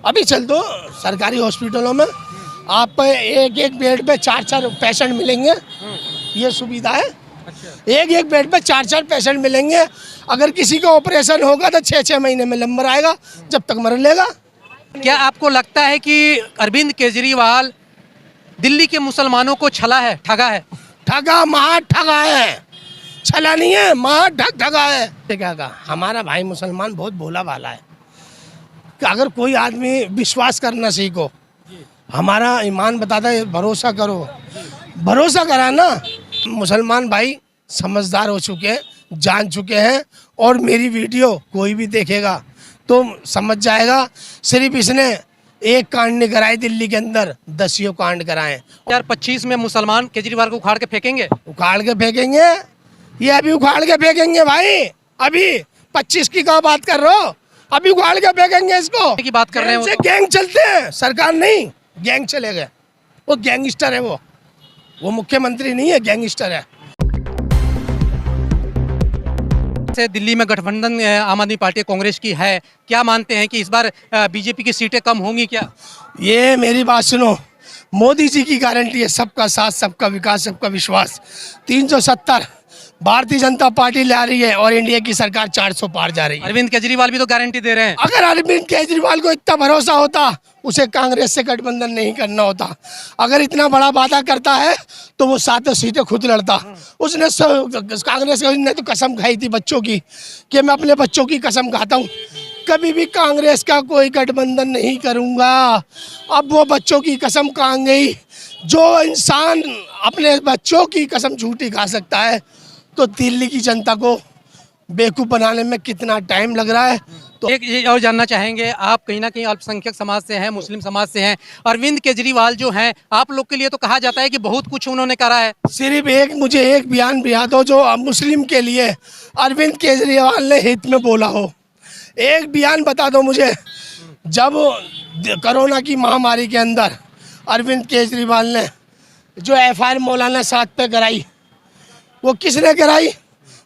अभी चल दो सरकारी हॉस्पिटलों में आप एक एक बेड पे 4-4 पेशेंट मिलेंगे, ये सुविधा है। एक एक बेड पे 4-4 पेशेंट मिलेंगे। अगर किसी का ऑपरेशन होगा तो 6-6 महीने में नंबर आएगा, जब तक मर लेगा। क्या आपको लगता है कि अरविंद केजरीवाल दिल्ली के मुसलमानों को छला है, ठगा है? ठगा, महा ठगा है, छला नहीं है, महा ठगा है। क्या कहा, हमारा भाई मुसलमान बहुत भोला भाला है कि अगर कोई आदमी विश्वास करना सीखो, हमारा ईमान बताता है भरोसा करो, भरोसा करा ना। मुसलमान भाई समझदार हो चुके हैं, जान चुके हैं, और मेरी वीडियो कोई भी देखेगा तो समझ जाएगा। सिर्फ इसने एक कांड नहीं कराए, दिल्ली के अंदर 10 कांड कराए। 2025 में मुसलमान केजरीवाल को उखाड़ के फेंकेंगे? उखाड़ के फेंकेंगे, ये अभी उखाड़ के फेंकेंगे भाई। अभी 25 की क्या बात कर रहे हो, अभी उखाड़ के फेंकेंगे इसको। की बात कर रहे हैं, गैंग चलते हैं, सरकार नहीं, गैंग चलेगा। वो गैंगस्टर है, वो मुख्यमंत्री नहीं है, गैंगस्टर है। से दिल्ली में गठबंधन आम आदमी पार्टी कांग्रेस की है, क्या मानते हैं कि इस बार बीजेपी की सीटें कम होंगी क्या? ये मेरी बात सुनो, मोदी जी की गारंटी है, सबका साथ, सबका विकास, सबका विश्वास। 370 भारतीय जनता पार्टी ला रही है और इंडिया की सरकार 400 पार जा रही है। अरविंद केजरीवाल भी तो गारंटी दे रहे हैं। अगर अरविंद केजरीवाल को इतना भरोसा होता, उसे कांग्रेस से गठबंधन नहीं करना होता। अगर इतना बड़ा वादा करता है तो वो 7 सीटें खुद लड़ता। उसने कांग्रेस ने तो कसम खाई थी बच्चों की कि मैं अपने बच्चों की कसम खाता हूँ, कभी भी कांग्रेस का कोई गठबंधन नहीं करूँगा। अब वो बच्चों की कसम कहाँ गई? जो इंसान अपने बच्चों की कसम झूठी खा सकता है, तो दिल्ली की जनता को बेवकूफ़ बनाने में कितना टाइम लग रहा है। तो एक ये और जानना चाहेंगे, आप कहीं ना कहीं अल्पसंख्यक समाज से हैं, मुस्लिम समाज से हैं। अरविंद केजरीवाल जो हैं, आप लोग के लिए तो कहा जाता है कि बहुत कुछ उन्होंने करा है। सिर्फ मुझे एक बयान दिया दो जो मुस्लिम के लिए अरविंद केजरीवाल ने हित में बोला हो। एक बयान बता दो मुझे, जब कोरोना की महामारी के अंदर अरविंद केजरीवाल ने जो FIR मौलाना साद पे कराई, वो किसने कराई?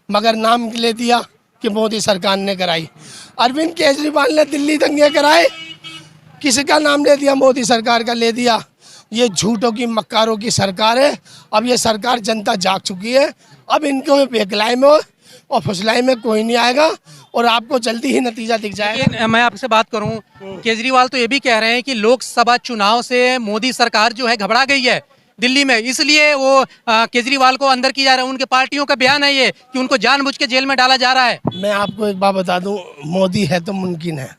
मगर नाम ले दिया कि मोदी सरकार ने कराई। अरविंद केजरीवाल ने दिल्ली दंगे कराए, किसका नाम ले दिया? मोदी सरकार का ले दिया। ये झूठों की, मक्कारों की सरकार है। अब ये सरकार, जनता जाग चुकी है। अब इनको बेगलाई में और फुसलाई में कोई नहीं आएगा, और आपको जल्दी ही नतीजा दिख जाएगा। मैं आपसे बात करूं, केजरीवाल तो ये भी कह रहे हैं कि लोकसभा चुनाव से मोदी सरकार जो है घबरा गई है दिल्ली में, इसलिए वो केजरीवाल को अंदर किया जा रहा है। उनके पार्टियों का बयान है ये कि उनको जानबूझ के जेल में डाला जा रहा है। मैं आपको एक बात बता दूं, मोदी है तो मुमकिन है।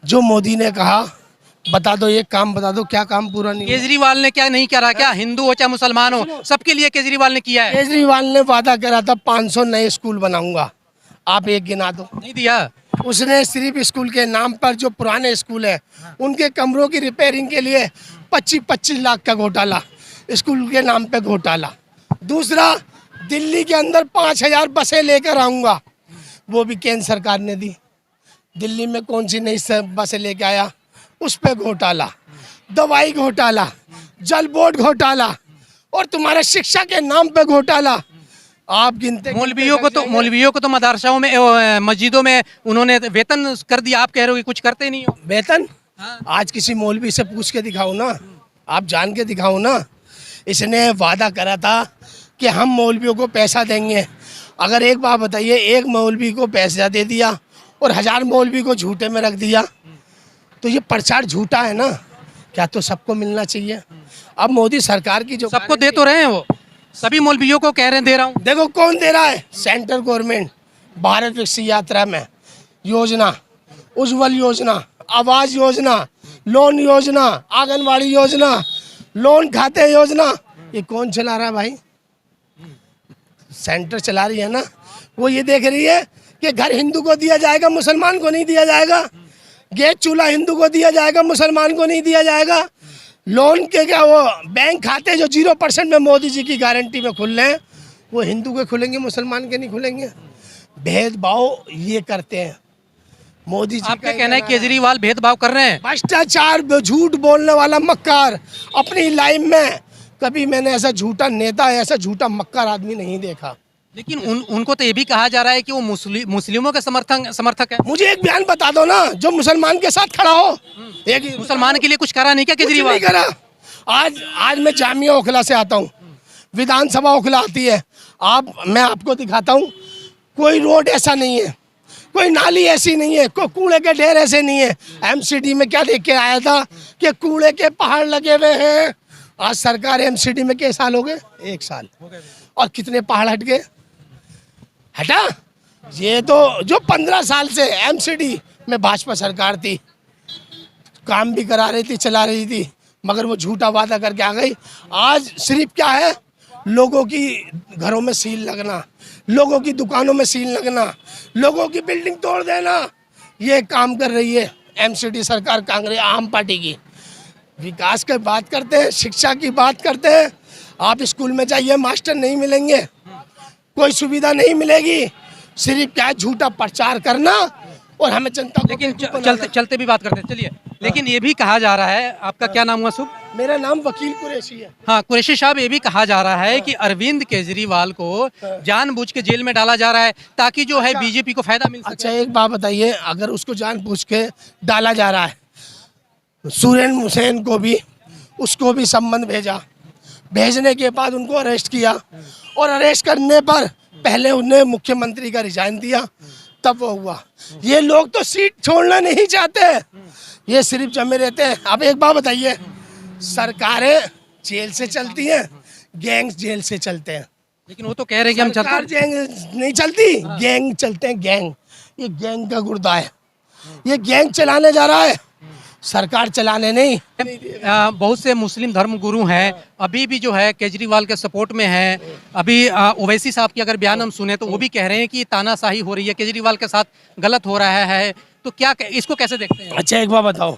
जो मोदी ने कहा, बता दो, एक काम बता दो, क्या काम पूरा नहीं? केजरीवाल ने क्या नहीं करा? क्या हिंदू हो चाहे मुसलमान हो, सबके लिए केजरीवाल ने किया है। केजरीवाल ने वादा करा था 500 नए स्कूल बनाऊंगा, आप एक गिना दो। नहीं दिया। उसने सिर्फ स्कूल के नाम पर जो पुराने स्कूल है, उनके कमरों की रिपेयरिंग के लिए 25-25 लाख का घोटाला, स्कूल के नाम पे घोटाला। दूसरा, दिल्ली के अंदर 5000 बसें लेकर आऊँगा, वो भी केंद्र सरकार ने दी। दिल्ली में कौन सी नई बसें लेके आया, उस पर घोटाला। दवाई घोटाला, जल बोर्ड घोटाला, और तुम्हारे शिक्षा के नाम पे घोटाला। आप गिनते मौलवियों को तो मदरसाओं में, मस्जिदों में उन्होंने वेतन कर दिया। आप कह रहे हो कि कुछ करते नहीं हो। वेतन? आज किसी मौलवी से पूछ के दिखाओ ना, आप जान के दिखाओ ना। इसने वादा करा था कि हम मौलवियों को पैसा देंगे। अगर एक बात बताइए, एक मौलवी को पैसा दे दिया और 1000 मौलवी को झूठे में रख दिया, तो ये प्रचार झूठा है ना। क्या तो सबको मिलना चाहिए? अब मोदी सरकार की जो सबको दे तो रहे हैं, वो सभी मौलवियों को कह रहे हैं दे रहा हूँ। देखो कौन दे रहा है? Central government. भारत विकसित यात्रा में योजना, उज्ज्वल योजना, आवास योजना, लोन योजना, आंगनवाड़ी योजना, लोन खाते योजना, ये कौन चला रहा है भाई? सेंटर चला रही है ना। वो ये देख रही है कि घर हिंदू को दिया जाएगा, मुसलमान को नहीं दिया जाएगा। गैस चूल्हा हिंदू को दिया जाएगा, मुसलमान को नहीं दिया जाएगा। लोन के क्या, वो बैंक खाते जो 0% में मोदी जी की गारंटी में खुल रहे हैं, वो हिंदू के खुलेंगे, मुसलमान के नहीं खुलेंगे। भेदभाव ये करते हैं मोदी जी। आपका कहना है केजरीवाल भेदभाव कर रहे हैं? भ्रष्टाचार, झूठ बोलने वाला मक्कार। अपनी लाइफ में कभी मैंने ऐसा झूठा नेता, ऐसा झूठा मक्कार आदमी नहीं देखा। लेकिन उनको तो ये भी कहा जा रहा है कि वो मुस्लिमों के समर्थक है। मुझे एक बयान बता दो ना जो मुसलमान के साथ खड़ा हो। एक मुसलमान के लिए कुछ करा नहीं क्या कुछ केजरीवाल? नहीं करा। आज मैं जामिया ओखला से आता हूँ, विधानसभा ओखला आती है, मैं आपको दिखाता हूँ, कोई रोड ऐसा नहीं है, कोई नाली ऐसी नहीं है, कोई कूड़े के ढेर ऐसे नहीं है। एमसीडी में क्या देख के आया था कि कूड़े के पहाड़ लगे हुए हैं। आज सरकार एमसीडी में कितने साल हो गए? 1 साल। और कितने पहाड़ हट गए? हटा। ये तो जो 15 साल से एमसीडी में भाजपा सरकार थी, काम भी करा रही थी, चला रही थी, मगर वो झूठा वादा करके आ गई। आज सिर्फ क्या है, लोगों की घरों में सील लगना, लोगों की दुकानों में सील लगना, लोगों की बिल्डिंग तोड़ देना, ये काम कर रही है एमसीडी सरकार, कांग्रेस आम पार्टी की। विकास की बात करते हैं, शिक्षा की बात करते हैं, आप स्कूल में जाइए मास्टर नहीं मिलेंगे, कोई सुविधा नहीं मिलेगी, सिर्फ क्या है झूठा प्रचार करना और हमें जनता को। लेकिन चलते भी बात करते हैं, चलिए। लेकिन ये भी कहा जा रहा है, आपका क्या नाम हुआ शुभ? मेरा नाम वकील कुरैशी है। हाँ कुरैशी साहब, ये भी कहा जा रहा है कि अरविंद केजरीवाल को जानबूझ के जेल में डाला जा रहा है ताकि जो है बीजेपी को फायदा मिल सके। अच्छा एक बात बताइए, अगर उसको जानबूझ के डाला जा रहा है, सुरेन हुसैन को भी, उसको भी संबंध भेजा, भेजने के बाद उनको अरेस्ट किया और अरेस्ट करने पर पहले उन्हें मुख्यमंत्री का रिजाइन दिया, तब वो हुआ। ये लोग तो सीट छोड़ना नहीं चाहते, ये सिर्फ जमे रहते हैं। अब एक बात बताइए, सरकारें जेल से चलती हैं, गैंग्स जेल से चलते हैं। लेकिन वो तो कह रहे हैं कि हम सरकार गैंग नहीं चलती, गैंग चलते हैं, गैंग। ये गैंग का गुर्दा है, ये गैंग चलाने जा रहा है, सरकार चलाने नहीं। बहुत से मुस्लिम धर्म गुरु हैं, अभी भी जो है केजरीवाल के सपोर्ट में हैं। अभी ओवैसी साहब की अगर बयान हम सुने तो वो भी कह रहे हैं कि तानाशाही हो रही है, केजरीवाल के साथ गलत हो रहा है, तो क्या इसको कैसे देखते हैं? अच्छा एक बात बताओ,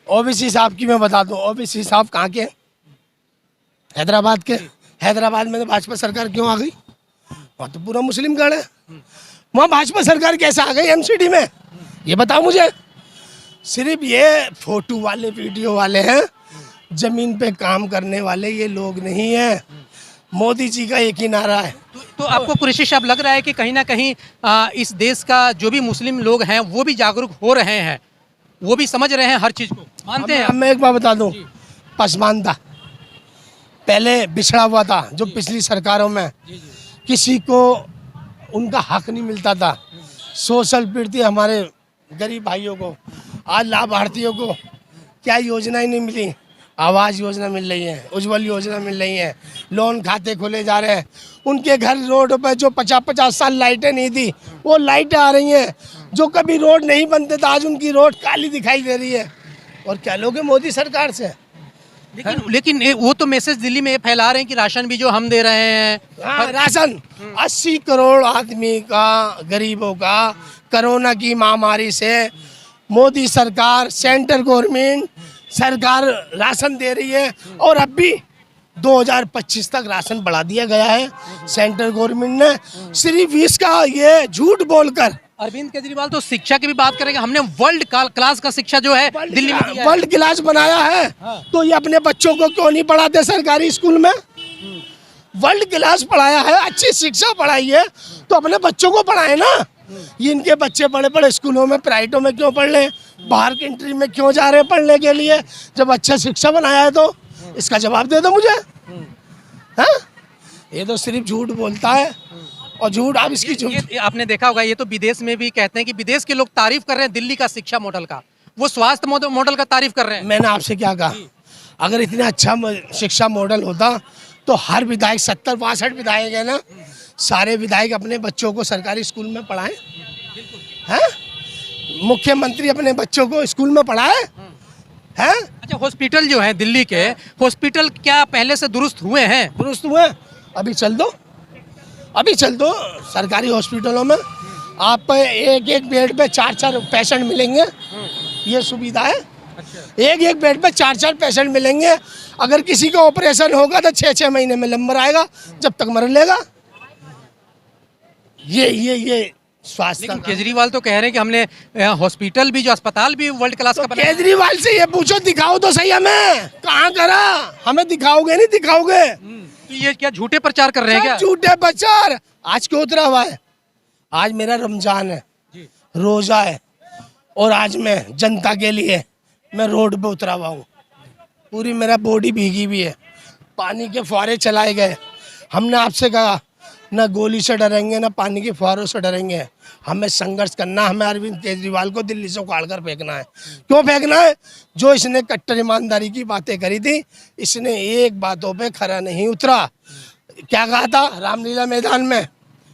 ओवैसी साहब की मैं बता दूं, ओवैसी साहब कहाँ के? हैदराबाद के। हैदराबाद में तो भाजपा सरकार क्यों आ गई? वहाँ तो पूरा मुस्लिम गढ़ है, वहाँ भाजपा सरकार कैसे आ गई एमसीडी में? ये बताओ मुझे। सिर्फ ये फोटो वाले, वीडियो वाले हैं, जमीन पे काम करने वाले ये लोग नहीं हैं। मोदी जी का एक ही नारा है। तो आपको कुरैशी साहब लग रहा है कि कहीं ना कहीं इस देश का जो भी मुस्लिम लोग हैं वो भी जागरूक हो रहे हैं, वो भी समझ रहे हैं हर चीज को, मानते हैं? मैं एक बात बता दूं, पसमानदा पहले बिछड़ा हुआ था, जो पिछली सरकारों में किसी को उनका हक नहीं मिलता था, सोशल पीड़ित हमारे गरीब भाइयों को, आज लाभार्थियों को क्या योजनाएं नहीं मिली। आवास योजना मिल रही है, उज्ज्वल योजना मिल रही है, लोन खाते खोले जा रहे हैं, उनके घर रोड पर जो 50-50 साल लाइटें नहीं थी वो लाइटें आ रही हैं, जो कभी रोड नहीं बनते थे आज उनकी रोड काली दिखाई दे रही है। और क्या लोगे मोदी सरकार से? लेकिन वो तो मैसेज दिल्ली में फैला रहे हैं कि राशन भी जो हम दे रहे हैं। हाँ, राशन 80 करोड़ आदमी का, गरीबों का, कोरोना की महामारी से मोदी सरकार, सेंट्रल गवर्नमेंट सरकार राशन दे रही है। और अब भी 2025 तक राशन बढ़ा दिया गया है सेंट्रल गवर्नमेंट ने, सिर्फ इसका ये झूठ बोलकर। अरविंद केजरीवाल तो शिक्षा की भी बात करेंगे, हमने वर्ल्ड क्लास का शिक्षा जो है दिल्ली में दिया है। वर्ल्ड क्लास बनाया है। हाँ। तो ये अपने बच्चों को क्यों नहीं पढ़ाते सरकारी स्कूल में? वर्ल्ड क्लास पढ़ाया है, अच्छी शिक्षा पढ़ाई है, तो अपने बच्चों को पढ़ाए ना। ये इनके बच्चे बड़े बड़े स्कूलों में, प्राइवेटों में क्यों पढ़ रहे, बाहर कंट्री में क्यों जा रहे हैं पढ़ने के लिए, जब अच्छा शिक्षा बनाया है तो? इसका जवाब दे दो मुझे। हाँ, ये तो सिर्फ झूठ बोलता है और झूठ। आप इसकी झूठ आपने देखा होगा, ये तो विदेश में भी कहते हैं कि विदेश के लोग तारीफ कर रहे हैं दिल्ली का शिक्षा मॉडल का, वो स्वास्थ्य मॉडल का तारीफ कर रहे हैं। मैंने आपसे क्या कहा, अगर इतना अच्छा शिक्षा मॉडल होता तो हर विधायक, 70-62 विधायक है ना, सारे विधायक अपने बच्चों को सरकारी स्कूल में पढ़ाएं। हैं? मुख्यमंत्री अपने बच्चों को स्कूल में पढ़ाए हैं? अच्छा, हॉस्पिटल जो है दिल्ली के, हॉस्पिटल क्या पहले से दुरुस्त हुए हैं? दुरुस्त हुए, अभी चल दो, अभी चल दो। सरकारी हॉस्पिटलों में आप एक बेड पे 4-4 पेशेंट मिलेंगे, ये सुविधा है। एक बेड पे 4-4 पेशेंट मिलेंगे। अगर किसी का ऑपरेशन होगा तो 6-6 महीने में नंबर आएगा, जब तक मर लेगा। ये स्वास्थ्य। लेकिन केजरीवाल तो कह रहे हैं कि हमने हॉस्पिटल भी, जो अस्पताल भी वर्ल्ड क्लास का बनाया। केजरीवाल से ये पूछो, दिखाओ तो सही हमें, कहाँ करा? हमें दिखाओगे नहीं दिखाओगे? तो ये क्या झूठे प्रचार कर रहे हैं क्या? झूठे प्रचार। आज क्यों उतरा हुआ है? आज मेरा रमजान है, रोजा है, और आज मैं जनता के लिए मैं रोड पे उतरा हुआ हूँ। पूरी मेरा बॉडी भीगी भी है, पानी के फुहारे चलाए गए। हमने आपसे कहा ना गोली से डरेंगे ना पानी के फुहारों से डरेंगे, हमें संघर्ष करना, हमें अरविंद केजरीवाल को दिल्ली से उखाड़ कर फेंकना है। क्यों फेंकना है? जो इसने कट्टर ईमानदारी की बातें करी थी, इसने एक बातों पे खरा नहीं उतरा। क्या कहा था रामलीला मैदान में?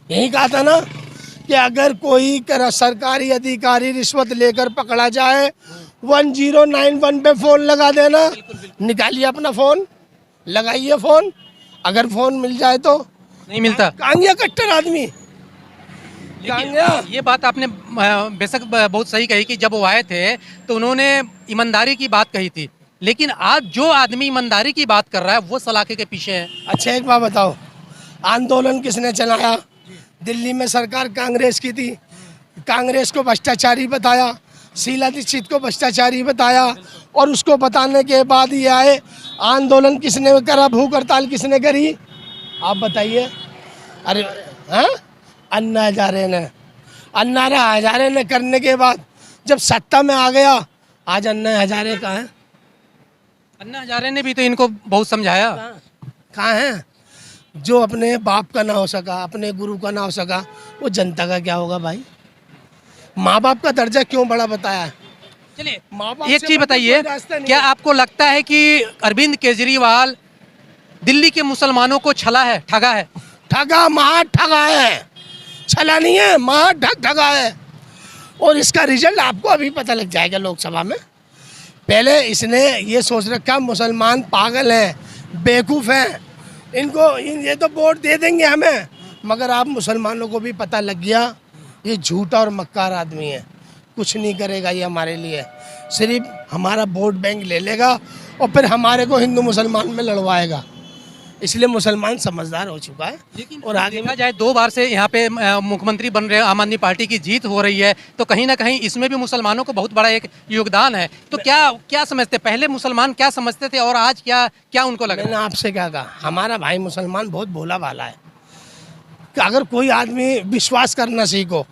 यही कहा था ना कि अगर कोई सरकारी अधिकारी रिश्वत लेकर पकड़ा जाए 1091 पे फोन लगा देना। निकालिए अपना फोन, लगाइए फोन, अगर फोन मिल जाए तो। नहीं मिलता। कहाँ गया कट्टर आदमी? कहाँ गया? ये बात आपने बेशक बहुत सही कही कि जब वो आए थे तो उन्होंने ईमानदारी की बात कही थी, लेकिन आज जो आदमी ईमानदारी की बात कर रहा है वो सलाखे के पीछे है। अच्छा एक बात बताओ, आंदोलन किसने चलाया? दिल्ली में सरकार कांग्रेस की थी, कांग्रेस को भ्रष्टाचारी बताया, शीला दीक्षित को भ्रष्टाचारी बताया, और उसको बताने के बाद ये आए। आंदोलन किसने करा? भूख हड़ताल किसने करी? आप बताइए। अरे हाँ, अन्ना हजारे ने करने के बाद जब सत्ता में आ गया, आज अन्ना हजारे कहाँ है? अन्ना हजारे ने भी तो इनको बहुत समझाया। कहाँ है? जो अपने बाप का ना हो सका, अपने गुरु का ना हो सका, वो जनता का क्या होगा भाई? माँ बाप का दर्जा क्यों बड़ा बताया? चलिए माँ बाप एक से चीज बड़ा बताइए, कोई रास्ता नहीं क्या है। आपको लगता है कि अरविंद केजरीवाल दिल्ली के मुसलमानों को छला है, ठगा है? ठगा, महा ठगा है, छला नहीं है, महा ठगा है। और इसका रिजल्ट आपको अभी पता लग जाएगा लोकसभा में। पहले इसने ये सोच रखा मुसलमान पागल हैं, बेवकूफ़ हैं, ये तो वोट दे देंगे हमें, मगर आप मुसलमानों को भी पता लग गया ये झूठा और मक्कार आदमी है, कुछ नहीं करेगा ये हमारे लिए, सिर्फ हमारा वोट बैंक ले लेगा और फिर हमारे को हिंदू मुसलमान में लड़वाएगा। इसलिए मुसलमान समझदार हो चुका है। लेकिन और आगे देखा जाए 2 बार से यहाँ पे मुख्यमंत्री बन रहे आम आदमी पार्टी की जीत हो रही है, तो कहीं ना कहीं इसमें भी मुसलमानों को बहुत बड़ा एक योगदान है। तो क्या समझते, पहले मुसलमान क्या समझते थे और आज क्या उनको लग मैंने रहा है? आपसे क्या कहा, हमारा भाई मुसलमान बहुत भोला भाला है कि अगर कोई आदमी विश्वास करना सीखो,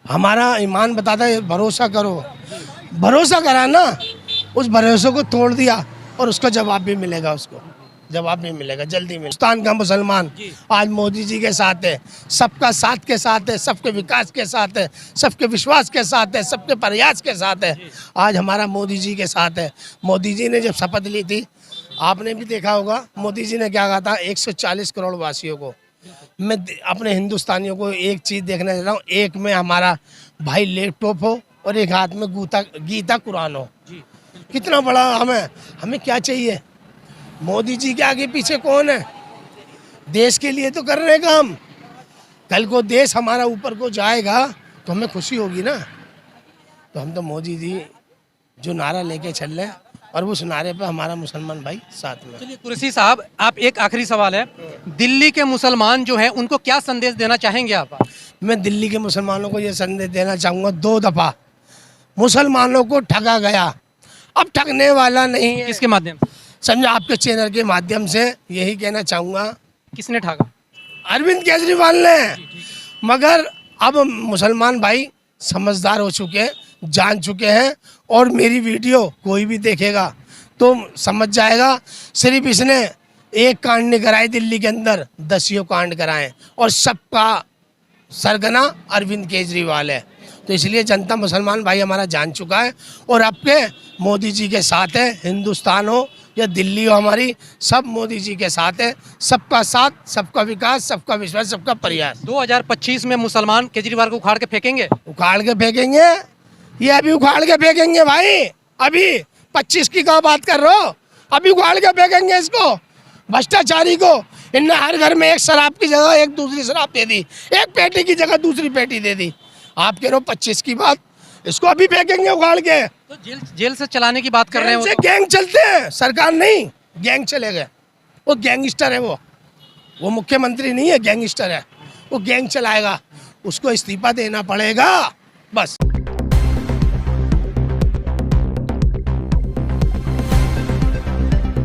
हमारा ईमान बताता है भरोसा करो, भरोसा करा ना, उस भरोसे को तोड़ दिया और उसका जवाब भी मिलेगा, उसको जवाब भी मिलेगा, जल्दी मिलेगा। हिंदुस्तान का मुसलमान आज मोदी जी के साथ है, सबका साथ के साथ है, सबके विकास के साथ है, सबके विश्वास के साथ है, सबके प्रयास के साथ है। आज हमारा मोदी जी के साथ है। मोदी जी ने जब शपथ ली थी, आपने भी देखा होगा, मोदी जी ने क्या कहा था, 140 करोड़ वासियों को, मैं अपने हिंदुस्तानियों को एक चीज़ देखने दे रहा हूँ, एक में हमारा भाई लैपटॉप हो और एक हाथ में गीता कुरान हो। कितना बड़ा हमें क्या चाहिए? मोदी जी के आगे पीछे कौन है? देश के लिए तो कर रहे हैं काम। कल को देश हमारा ऊपर को जाएगा तो हमें खुशी होगी ना। तो हम तो मोदी जी जो नारा लेके चल रहे हैं और उस नारे पे हमारा मुसलमान भाई साथ में। चलिए कुरैशी साहब, आप एक आखिरी सवाल है, दिल्ली के मुसलमान जो हैं उनको क्या संदेश देना चाहेंगे आप? मैं दिल्ली के मुसलमानों को ये संदेश देना चाहूँगा, 2 दफ़ा मुसलमानों को ठगा गया, अब ठगने वाला नहीं है। किसके माध्यम से? समझा, आपके चैनल के माध्यम से यही कहना चाहूँगा, किसने ठगा? अरविंद केजरीवाल ने। मगर अब मुसलमान भाई समझदार हो चुके हैं, जान चुके हैं, और मेरी वीडियो कोई भी देखेगा तो समझ जाएगा। सिर्फ इसने एक कांड नहीं कराए दिल्ली के अंदर, 10 कांड कराए, और सबका सरगना अरविंद केजरीवाल है। तो इसलिए जनता मुसलमान भाई हमारा जान चुका है, और आपके मोदी जी के साथ है। हिंदुस्तान हो या दिल्ली हो, हमारी सब मोदी जी के साथ है। सबका साथ, सबका विकास, सबका विश्वास, सबका प्रयास। 2025 में मुसलमान केजरीवाल को उखाड़ के फेंकेंगे? उखाड़ के फेंकेंगे, ये अभी उखाड़ के फेंकेंगे भाई। अभी 25 की क्या बात कर रहे हो? अभी उखाड़ के फेंकेंगे इसको, भ्रष्टाचारी को। इनने हर घर में एक शराब की जगह एक दूसरी शराब दे दी, एक पेटी की जगह दूसरी पेटी दे दी। आप कह रहे हो 25 की बात, इसको अभी फेंकेंगे उखाड़ के। तो जेल से चलाने की बात कर रहे हैं वो से तो। गैंग चलते हैं, सरकार नहीं, गैंग चले गए। वो गैंगस्टर है, वो मुख्यमंत्री नहीं है, गैंगस्टर है। वो गैंग चलाएगा, उसको इस्तीफा देना पड़ेगा।